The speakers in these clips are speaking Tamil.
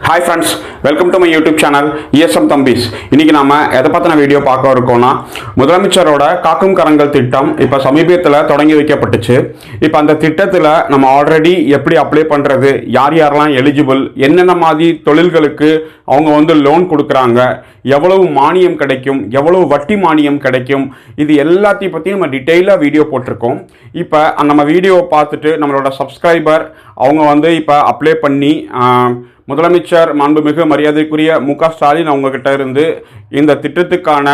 Hi friends, welcome to my YouTube channel ESM தம்பிஸ். இன்றைக்கி நம்ம எதை பற்றின வீடியோ பார்க்க இருக்கோம்னா, முதலமைச்சரோட காக்கும் கரங்கள் திட்டம் இப்போ சமீபத்தில் தொடங்கி வைக்கப்பட்டுச்சு. இப்போ அந்த திட்டத்தில் நம்ம ஆல்ரெடி எப்படி அப்ளை பண்ணுறது, யார் யாரெல்லாம் எலிஜிபிள், என்னென்ன மாதிரி தொழில்களுக்கு அவங்க லோன் கொடுக்குறாங்க, எவ்வளவு மானியம் கிடைக்கும், எவ்வளவு வட்டி மானியம் கிடைக்கும், இது எல்லாத்தையும் பற்றி நம்ம டீட்டெயிலாக வீடியோ போட்டிருக்கோம். இப்போ நம்ம வீடியோவை பார்த்துட்டு நம்மளோட சப்ஸ்கிரைபர் அவங்க இப்போ அப்ளை பண்ணி முதலமைச்சர் மாண்புமிகு மரியாதைக்குரிய மு.க. ஸ்டாலின் அவங்கக்கிட்ட இருந்து இந்த திட்டத்துக்கான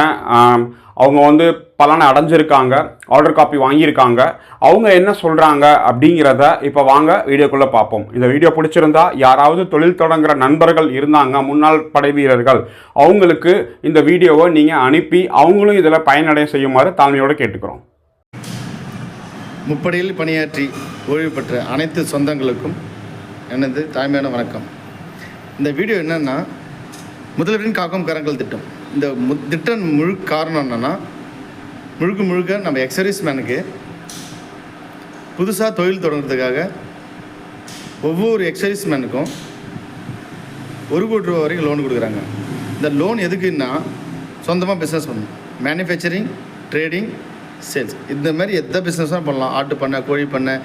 அவங்க பலனை அடைஞ்சிருக்காங்க, ஆர்டர் காப்பி வாங்கியிருக்காங்க. அவங்க என்ன சொல்கிறாங்க அப்படிங்கிறத இப்போ வாங்க வீடியோக்குள்ளே பார்ப்போம். இந்த வீடியோ பிடிச்சிருந்தா யாராவது தொழில் தொடங்குகிற நண்பர்கள் இருந்தாங்க, முன்னாள் படை வீரர்கள், அவங்களுக்கு இந்த வீடியோவை நீங்கள் அனுப்பி அவங்களும் இதில் பயனடைய செய்யுமாறு தாழ்மையோடு கேட்டுக்கிறோம். முப்படையில் பணியாற்றி ஓய்வு பெற்ற அனைத்து சொந்தங்களுக்கும் எனது தாய்மையான வணக்கம். இந்த வீடியோ என்னென்னா, முதல்வரின் காக்கும் கரங்கள் திட்டம். இந்த திட்டம் காரணம் என்னென்னா, முழுக்க நம்ம எக்ஸர்வீஸ் மேனுக்கு புதுசாக தொழில் தொடங்குறதுக்காக ஒவ்வொரு எக்ஸர்வீஸ் மேனுக்கும் 1 கோடி ரூபா வரைக்கும் லோன் கொடுக்குறாங்க. இந்த லோன் எதுக்குன்னா, சொந்தமாக பிஸ்னஸ் பண்ணணும், மேனுஃபேக்சரிங், ட்ரேடிங், சேல்ஸ், இந்த மாதிரி எந்த பிஸ்னஸும் பண்ணலாம். ஆட்டு பண்ணை, கோழி பண்ணை,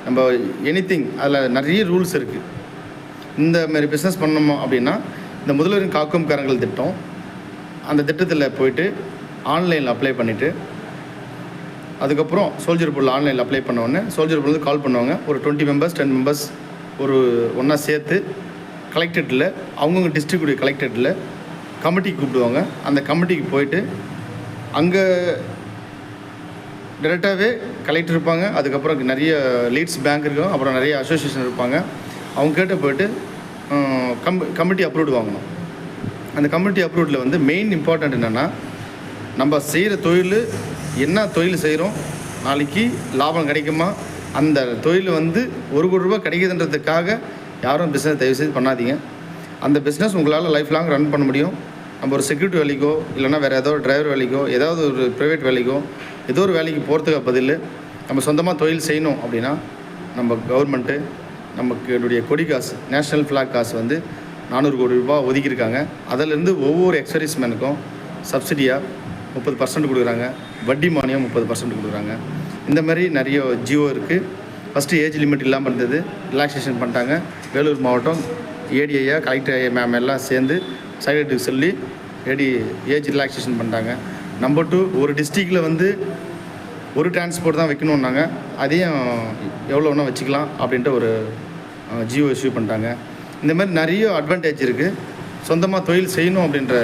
நம்ம எனிதிங், அதில் நிறைய ரூல்ஸ் இருக்குது. இந்த மாதிரி பிஸ்னஸ் பண்ணணும் அப்படின்னா இந்த முதல்வரின் காக்கும் கரங்கள் திட்டம், அந்த திட்டத்தில் போயிட்டு ஆன்லைனில் அப்ளை பண்ணிவிட்டு, அதுக்கப்புறம் சோல்ஜர் போர்டில் ஆன்லைனில் அப்ளை பண்ணோடனே சோல்ஜர் போர்டில் கால் பண்ணுவாங்க. ஒரு 20 மெம்பர்ஸ் 10 மெம்பர்ஸ் ஒரு ஒன்றா சேர்த்து கலெக்டரேட்டில், அவங்கவுங்க டிஸ்ட்ரிக்டுடைய கலெக்டரேட்டில் கமிட்டிக்கு கூப்பிடுவாங்க. அந்த கமிட்டிக்கு போயிட்டு அங்கே டேரெக்டாகவே கலெக்டர் இருப்பாங்க, அதுக்கப்புறம் நிறைய லீட்ஸ் பேங்க் இருக்கும், அப்புறம் நிறைய அசோசியேஷன் இருப்பாங்க. அவங்க கிட்ட போய்ட்டு கமிட்டி அப்ரூவ்டு வாங்கணும். அந்த கமிட்டி அப்ரூவ்டில் மெயின் இம்பார்ட்டண்ட் என்னென்னா, நம்ம செய்கிற தொழில் என்ன தொழில் செய்கிறோம், நாளைக்கு லாபம் கிடைக்குமா, அந்த தொழில் 1 கோடி ரூபா கிடைக்குதுன்றதுக்காக யாரும் பிஸ்னஸ் தயவுசெய்து பண்ணாதீங்க. அந்த பிஸ்னஸ் உங்களால் லைஃப் லாங் ரன் பண்ண முடியும். நம்ம ஒரு செக்யூரிட்டி வேலைக்கோ இல்லைனா வேறு ஏதோ ஒரு டிரைவர் வேலைக்கோ, ஏதாவது ஒரு ப்ரைவேட் வேலைக்கோ, ஏதோ ஒரு வேலைக்கு போகிறதுக்கு பதில் நம்ம சொந்தமாக தொழில் செய்யணும் அப்படின்னா, நம்ம கவர்மெண்ட்டு நமக்கு என்னுடைய கொடி காசு, நேஷ்னல் ஃப்ளாக் காசு 400 கோடி ரூபா ஒதுக்கியிருக்காங்க. அதிலேருந்து ஒவ்வொரு எக்ஸர்வீஸ் மேனுக்கும் சப்சிடியாக 30% கொடுக்குறாங்க, வட்டி மானியம் 30% கொடுக்குறாங்க. இந்த மாதிரி நிறைய ஜியோ இருக்குது. ஃபஸ்ட்டு ஏஜ் லிமிட் இல்லாமல் இருந்தது, ரிலாக்ஸேஷன் பண்ணிட்டாங்க. வேலூர் மாவட்டம் ஏடிஐயா, கலெக்டர் மேம் எல்லாம் சேர்ந்து செக்ரட்டரிக்கு சொல்லி ஏஜ் ரிலாக்ஸேஷன் பண்ணிட்டாங்க. நம்பர் 2, ஒரு டிஸ்ட்ரிக்டில் ஒரு டிரான்ஸ்போர்ட் தான் வைக்கணுன்னாங்க, அதையும் எவ்வளோ வேணால் வச்சுக்கலாம் அப்படின்ட்டு ஒரு ஜியோ இஷ்யூ பண்ணிட்டாங்க. இந்த மாதிரி நிறைய அட்வான்டேஜ் இருக்குது. சொந்தமாக தொழில் செய்யணும் அப்படின்ற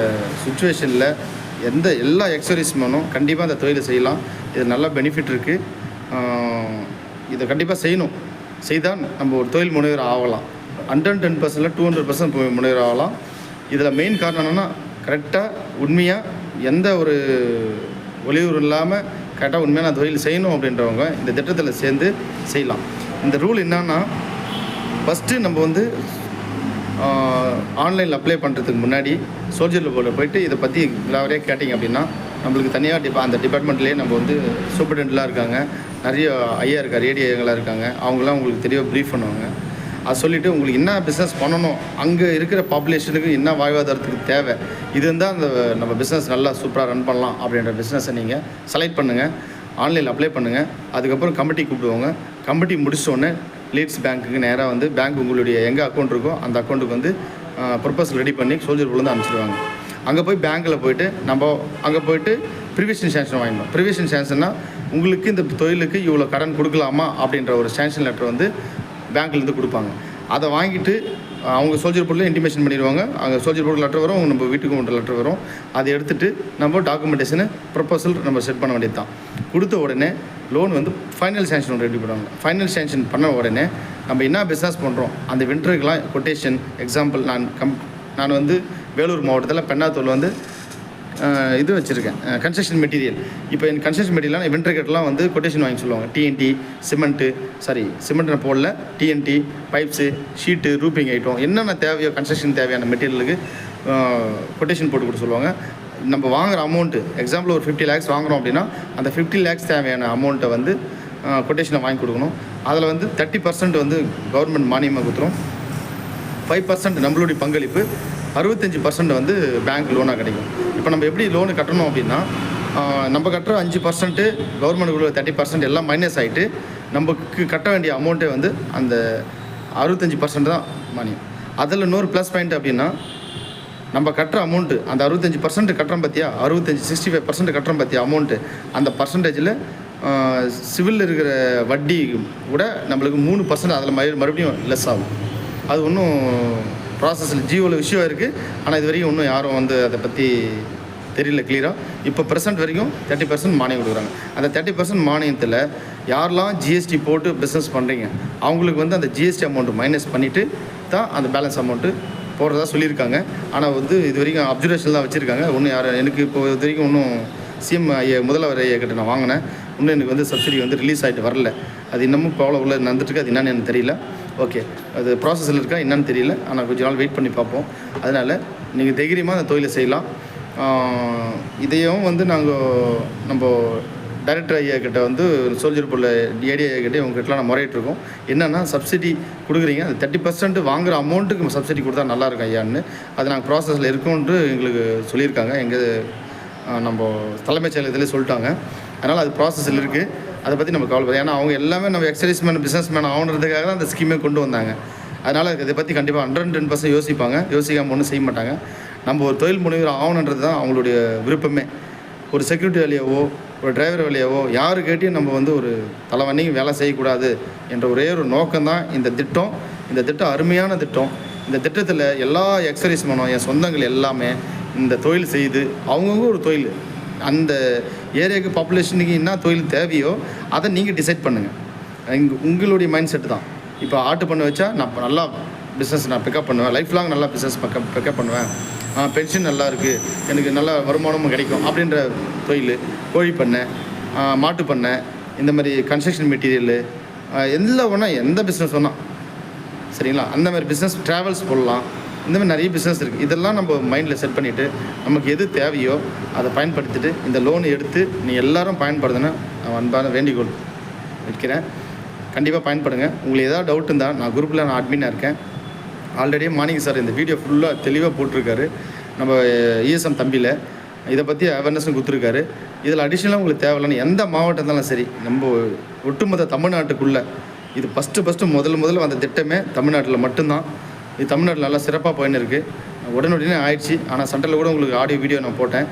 சுச்சுவேஷனில் எல்லா எக்ஸர்வீஸ் மேனும் கண்டிப்பாக அந்த தொழிலை செய்யலாம். இது நல்ல பெனிஃபிட் இருக்குது. இதை கண்டிப்பாக செய்யணும். செய்தால் நம்ம ஒரு தொழில் முனைவர் ஆகலாம். 110%, 200% முனைவர் ஆகலாம். இதில் மெயின் காரணம் என்னென்னா, கரெக்டாக உண்மையாக எந்த ஒரு ஒளிவுறு இல்லாமல் கரெக்டாக உண்மையான தொழில் செய்யணும் அப்படின்றவங்க இந்த திட்டத்தில் சேர்ந்து செய்யலாம். இந்த ரூல் என்னன்னா, ஃபஸ்ட்டு நம்ம ஆன்லைனில் அப்ளை பண்ணுறதுக்கு முன்னாடி சோல்ஜர் போர்டில் போய்ட்டு இதை பற்றி விளாவரே கேட்டிங்க அப்படின்னா, நம்மளுக்கு தனியாக அந்த டிபார்ட்மெண்ட்லேயே நம்ம சூப்பர்டென்ட்லாம் இருக்காங்க, நிறைய ஐயா இருக்கார், ஏடிஐங்களாக இருக்காங்க. அவங்களாம் உங்களுக்கு தெளிவாக ப்ரீஃப் பண்ணுவாங்க. அது சொல்லிவிட்டு உங்களுக்கு என்ன பிஸ்னஸ் பண்ணணும், அங்கே இருக்கிற பாப்புலேஷனுக்கு என்ன வாழ்வாதாரத்துக்கு தேவை, இது இருந்தால் அந்த நம்ம பிஸ்னஸ் நல்லா சூப்பராக ரன் பண்ணலாம் அப்படின்ற பிஸ்னஸை நீங்கள் செலக்ட் பண்ணுங்கள், ஆன்லைனில் அப்ளை பண்ணுங்கள். அதுக்கப்புறம் கமிட்டி கூப்பிடுவாங்க. கமிட்டி முடிச்சோடனே லீட்ஸ் பேங்க்குக்கு நேராக பேங்க் உங்களுடைய எங்கே அக்கௌண்ட் இருக்கோ அந்த அக்கௌண்ட்டுக்கு ப்ரொபோசல் ரெடி பண்ணி சோல்ஜர் போர்டில் அனுப்பிச்சிடுவாங்க. அங்கே போய் பேங்க்கில் போய்ட்டு நம்ம அங்கே போய்ட்டு ப்ரிவிஷன் சேங்ஷன் வாங்கிடணும். ப்ரிவிஷன் சேங்ஷன்னா, உங்களுக்கு இந்த தொழிலுக்கு இவ்வளோ கடன் கொடுக்கலாமா அப்படின்ற ஒரு சேங்ஷன் லெட்டர் பேங்க்லேருந்து கொடுப்பாங்க. அதை வாங்கிட்டு அவங்க சோல்ஜர் போர்டில் இன்டிமேஷன் பண்ணிடுவாங்க. அங்கே சோல்ஜர் போர்டில் லெட்டர் வரும், நம்ம வீட்டுக்கு ஒரு லெட்டர் வரும். அதை எடுத்துகிட்டு நம்ம டாக்குமெண்டேஷனு ப்ரொபோசல் நம்ம செட் பண்ண வேண்டியது தான். கொடுத்த உடனே லோன் ஃபைனல் சேங்ஷன் ரெடி பண்ணுவாங்க. ஃபைனல் சேங்ஷன் பண்ண உடனே நம்ம என்ன பிஸ்னஸ் பண்ணுறோம், அந்த வின்டருக்கெலாம் கொட்டேஷன். எக்ஸாம்பிள், நான் வேலூர் மாவட்டத்தில் பெண்ணாத்தூரில் இது வச்சுருக்கேன், கன்ஸ்ட்ரக்ஷன் மெட்டீரியல். இப்போ என் கன்ஸ்ட்ரக்ஷன் மெட்டீரியல்லாம் வின்டர்கெட்லாம் கொட்டேஷன் வாங்கி சொல்லுவாங்க. டிஎன்டி சிமெண்ட்டு போடல, TNT pipes, sheet, roofing item, என்னென்ன தேவையோ கன்ஸ்ட்ரக்ஷன் தேவையான மெட்டீரியலுக்கு கொட்டேஷன் போட்டு கொடுக்க சொல்லுவாங்க. நம்ம வாங்குகிற அமௌண்ட்டு, எக்ஸாம்பிள் ஒரு 50 lakhs வாங்குகிறோம் அப்படின்னா, அந்த 50 lakhs தேவையான அமௌண்ட்டை கொட்டேஷனை வாங்கி கொடுக்கணும். அதில் 30% கவர்மெண்ட் மானியமாக கொடுத்துரும். 5% நம்மளுடைய பங்களிப்பு, 65% வந்து பேங்க் லோனாக கிடைக்கும். இப்போ நம்ம எப்படி லோனு கட்டணும் அப்படின்னா, நம்ம கட்டுற 5% கவர்மெண்ட் 30% எல்லாம் மைனஸ் ஆகிட்டு நமக்கு கட்ட வேண்டிய அமௌண்ட்டே வந்து அந்த 65% தான் மானியம். அதில் இன்னொரு ப்ளஸ் பாயிண்ட் அப்படின்னா, நம்ம கட்டுற அமௌண்ட்டு அந்த 65% கட்டுறோம் பார்த்தியா, 65% கட்டுறோம் பார்த்தியா அமௌண்ட்டு, அந்த பர்சன்டேஜில் சிவிலில் இருக்கிற வட்டி கூட நம்மளுக்கு 3% அதில் மறுபடியும் லெஸ் ஆகும். அது ஒன்றும் ப்ராசஸில் ஜியோவில் விஷயம் இருக்குது. ஆனால் இது வரைக்கும் இன்னும் யாரும் வந்து அதை பற்றி தெரியல கிளியராக. இப்போ ப்ரெசென்ட் வரைக்கும் 30% மானியம் கொடுக்குறாங்க. அந்த 30% மானியத்தில் யாரெல்லாம் ஜிஎஸ்டி போட்டு பிஸ்னஸ் பண்ணுறீங்க அவங்களுக்கு வந்து அந்த ஜிஎஸ்டி அமௌண்ட்டு மைனஸ் பண்ணிவிட்டு தான் அந்த பேலன்ஸ் அமௌண்ட்டு போடுறதா சொல்லியிருக்காங்க. ஆனால் வந்து இது வரைக்கும் அப்சர்வேஷன் தான் வச்சுருக்காங்க. ஒன்றும் யாரும் எனக்கு இப்போ இது வரைக்கும் இன்னும் சிஎம் முதல்வர் ஐயாக்கிட்ட நான் வாங்கினேன். இன்னும் எனக்கு வந்து சப்சிடி வந்து ரிலீஸ் ஆகிட்டு வரல. அது இன்னமும் இப்போ அவ்வளோ உள்ள நடந்துட்டுருக்கு. அது என்னன்னு எனக்கு தெரியல. ஓகே, அது ப்ராசஸில் இருக்கா என்னன்னு தெரியல. ஆனால் கொஞ்ச நாள் வெயிட் பண்ணி பார்ப்போம். அதனால் நீங்கள் தைரியமாக அந்த தொழிலை செய்யலாம். இதையும் வந்து நம்ம டைரக்டர் ஐயா கிட்ட வந்து சோல்ஜர் போல் டிஐடி ஐயா கிட்டே உங்ககிட்டலாம் நான் முறையிட்ருக்கோம். என்னென்னா சப்சிடி கொடுக்குறீங்க, அந்த 30% வாங்குகிற அமௌண்ட்டுக்கு சப்சிடி கொடுத்தா நல்லாயிருக்கும் ஐயான்னு. அது நாங்கள் ப்ராசஸில் இருக்கோன்ட்டு எங்களுக்கு சொல்லியிருக்காங்க. எங்கள் நம்ம தலைமைச் செயலகத்திலே சொல்லிட்டாங்க. அதனால் அது ப்ராசஸில் இருக்குது. அதை பற்றி நம்ம கவலைப்படும். ஏன்னா அவங்க எல்லாமே நம்ம எக்ஸைஸ் மேன் பிஸ்னஸ் மேன் ஆகணுன்றதுக்காக தான் அந்த ஸ்கீமே கொண்டு வந்தாங்க. அதனால் இதை பற்றி கண்டிப்பாக 110% யோசிப்பாங்க. யோசிக்காமல் ஒன்றும் செய்ய மாட்டாங்க. நம்ம ஒரு தொழில் முனைவர் ஆகணுன்றது தான் அவங்களுடைய விருப்பமே. ஒரு செக்யூரிட்டி வேலையாவோ ஒரு டிரைவர் வேலையாவோ யாரு கேட்டையும் நம்ம வந்து ஒரு தலைவணி வேலை செய்யக்கூடாது என்ற ஒரே ஒரு நோக்கம் தான் இந்த திட்டம். இந்த திட்டம் அருமையான திட்டம். இந்த திட்டத்தில் எல்லா எக்ஸைஸ் மேனும் என் சொந்தங்கள் எல்லாமே இந்த தொழில் செய்து அவங்கவுங்க ஒரு தொழில் அந்த ஏரியாவுக்கு பாப்புலேஷனுக்கு என்ன தொழில் தேவையோ அதை நீங்கள் டிசைட் பண்ணுங்கள். உங்களுடைய மைண்ட் செட்டு தான். இப்போ ஆட்டு பண்ண வச்சா நான் நல்லா பிஸ்னஸ் நான் பிக்கப் பண்ணுவேன், லைஃப் லாங் நல்லா பிஸ்னஸ் பிக்கப் பண்ணுவேன், பென்ஷன் நல்லா இருக்குது, எனக்கு நல்ல வருமானமும் கிடைக்கும் அப்படின்ற தொழில். கோழி பண்ணை, மாட்டு பண்ணை, இந்த மாதிரி கன்ஸ்ட்ரக்ஷன் மெட்டீரியலு எல்லாம் ஒன்றா எந்த பிஸ்னஸ் வேணால் சரிங்களா, அந்த மாதிரி பிஸ்னஸ் ட்ராவல்ஸ் போடலாம். இந்த மாதிரி நிறைய பிஸ்னஸ் இருக்குது. இதெல்லாம் நம்ம மைண்டில் செட் பண்ணிவிட்டு நமக்கு எது தேவையோ அதை பயன்படுத்திட்டு இந்த லோன் எடுத்து நீ எல்லோரும் பயன்படுதுன்னு நான் அன்பான வேண்டிக்கோள் வைக்கிறேன். கண்டிப்பாக பயன்படுங்க. உங்களுக்கு ஏதாவது டவுட் இருந்தால் நான் குரூப்பில் நான் அட்மினாக இருக்கேன். ஆல்ரெடியே மார்னிங் சார் இந்த வீடியோ ஃபுல்லாக தெளிவாக போட்டிருக்காரு. நம்ம இஎஸ்எம் தம்பியில் இதை பற்றி அவேர்னஸும் கொடுத்துருக்காரு. இதில் அடிஷ்னலாக உங்களுக்கு தேவையில்லைன்னு எந்த மாவட்டம் இருந்தாலும் சரி, நம்ம ஒட்டுமொத்த தமிழ்நாட்டுக்குள்ளே இது ஃபஸ்ட்டு முதல்ல வந்த திட்டமே தமிழ்நாட்டில் மட்டும்தான். இது தமிழ்நாட்டில் நல்லா சிறப்பாக போயின்னு இருக்குது. உடனே ஆயிடுச்சு. ஆனால் சென்டரில் கூட உங்களுக்கு ஆடியோ வீடியோ நான் போட்டேன்.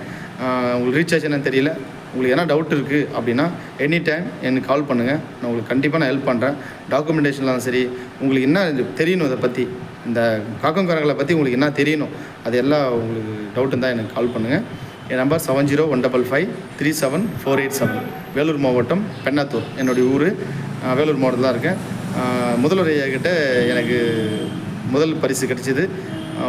உங்களுக்கு ரீச் ஆச்சு என்னன்னு தெரியல. உங்களுக்கு என்ன டவுட் இருக்குது அப்படின்னா எனி டைம் எனக்கு கால் பண்ணுங்கள். நான் உங்களுக்கு கண்டிப்பாக நான் ஹெல்ப் பண்ணுறேன். டாக்குமெண்டேஷன்லாம் சரி, உங்களுக்கு என்ன தெரியணும் இதை பற்றி, இந்த காக்கங்காரங்களை பற்றி உங்களுக்கு என்ன தெரியணும், அது எல்லாம் உங்களுக்கு டவுட் இருந்தால் எனக்கு கால் பண்ணுங்கள். என் நம்பர் 7015537487. வேலூர் மாவட்டம் பெண்ணாத்தூர் என்னுடைய ஊர். வேலூர் மாவட்டத்தில் தான் இருக்கேன். முதல்வர் ஐயாக்கிட்ட எனக்கு முதல் பரிசு கிடச்சிது.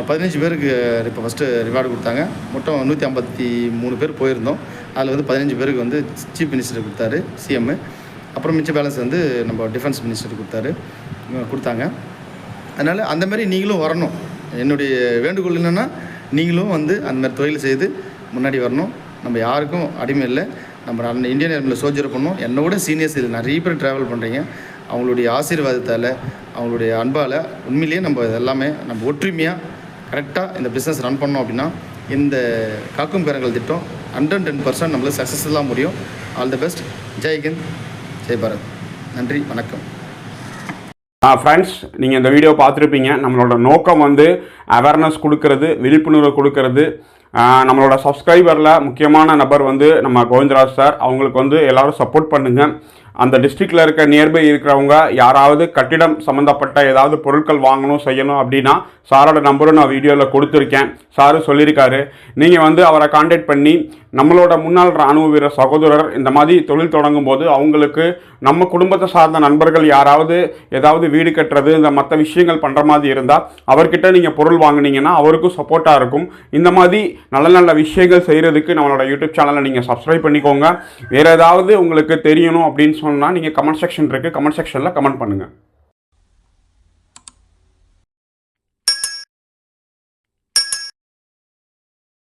15 பேருக்கு இப்போ ஃபஸ்ட்டு ரிவார்டு கொடுத்தாங்க. மொத்தம் 153 பேர் போயிருந்தோம். அதில் வந்து 15 பேருக்கு வந்து சீஃப் மினிஸ்டர் கொடுத்தாரு சிஎம். அப்புறம் மிச்ச பேலன்ஸ் வந்து நம்ம டிஃபென்ஸ் மினிஸ்டர் கொடுத்தாங்க. அதனால் அந்தமாதிரி நீங்களும் வரணும். என்னுடைய வேண்டுகோள் என்னென்னா நீங்களும் வந்து அந்தமாதிரி தொழில் செய்து முன்னாடி வரணும். நம்ம யாருக்கும் அடிமை இல்லை. நம்ம இந்தியன் ஆர்மியில் சோல்ஜர் பண்ணோம். என்னோட சீனியர்ஸ் இதில் நிறைய பேர் ட்ராவல் பண்ணுறீங்க. அவங்களுடைய ஆசீர்வாதத்தால், அவங்களுடைய அன்பால் உண்மையிலேயே நம்ம எல்லாமே நம்ம ஒற்றுமையாக கரெக்டாக இந்த பிஸ்னஸ் ரன் பண்ணோம் அப்படின்னா இந்த காக்கும் கரங்கள் திட்டம் 110% நம்மளுக்கு சக்ஸஸ்ஃபுல்லாக முடியும். All the best. Jai Hind, Jai Bharat. நன்றி, வணக்கம். ஃப்ரெண்ட்ஸ், நீங்கள் இந்த வீடியோ பார்த்துருப்பீங்க. நம்மளோட நோக்கம் வந்து அவேர்னஸ் கொடுக்கறது, விழிப்புணர்வு கொடுக்கறது. நம்மளோட சப்ஸ்கிரைபரில் முக்கியமான நபர் வந்து நம்ம கோவிந்தராஜ் சார். அவங்களுக்கு வந்து எல்லோரும் சப்போர்ட் பண்ணுங்கள். அந்த டிஸ்ட்ரிக்டில் இருக்க நியர்பை இருக்கிறவங்க யாராவது கட்டிடம் சம்மந்தப்பட்ட ஏதாவது பொருட்கள் வாங்கணும் செய்யணும் அப்படின்னா சாரோட நம்பரும் நான் வீடியோவில் கொடுத்துருக்கேன். சாரு சொல்லியிருக்காரு, நீங்கள் வந்து அவரை கான்டாக்ட் பண்ணி நம்மளோட முன்னாள் இராணுவ வீரர் சகோதரர் இந்த மாதிரி தொழில் தொடங்கும் போது அவங்களுக்கு நம்ம குடும்பத்தை சார்ந்த நண்பர்கள் யாராவது ஏதாவது வீடு கட்டுறது இந்த மற்ற விஷயங்கள் பண்ணுற மாதிரி இருந்தால் அவர்கிட்ட நீங்கள் பொருள் வாங்கினீங்கன்னா அவருக்கும் சப்போர்ட்டாக இருக்கும். இந்த மாதிரி நல்ல நல்ல விஷயங்கள் செய்கிறதுக்கு நம்மளோட யூடியூப் சேனலை நீங்கள் சப்ஸ்கிரைப் பண்ணிக்கோங்க. வேறு ஏதாவது உங்களுக்கு தெரியணும் அப்படின்னு சொன்னால் நீங்கள் கமெண்ட் செக்ஷன் இருக்குது, கமெண்ட் செக்ஷனில் கமெண்ட் பண்ணுங்கள்.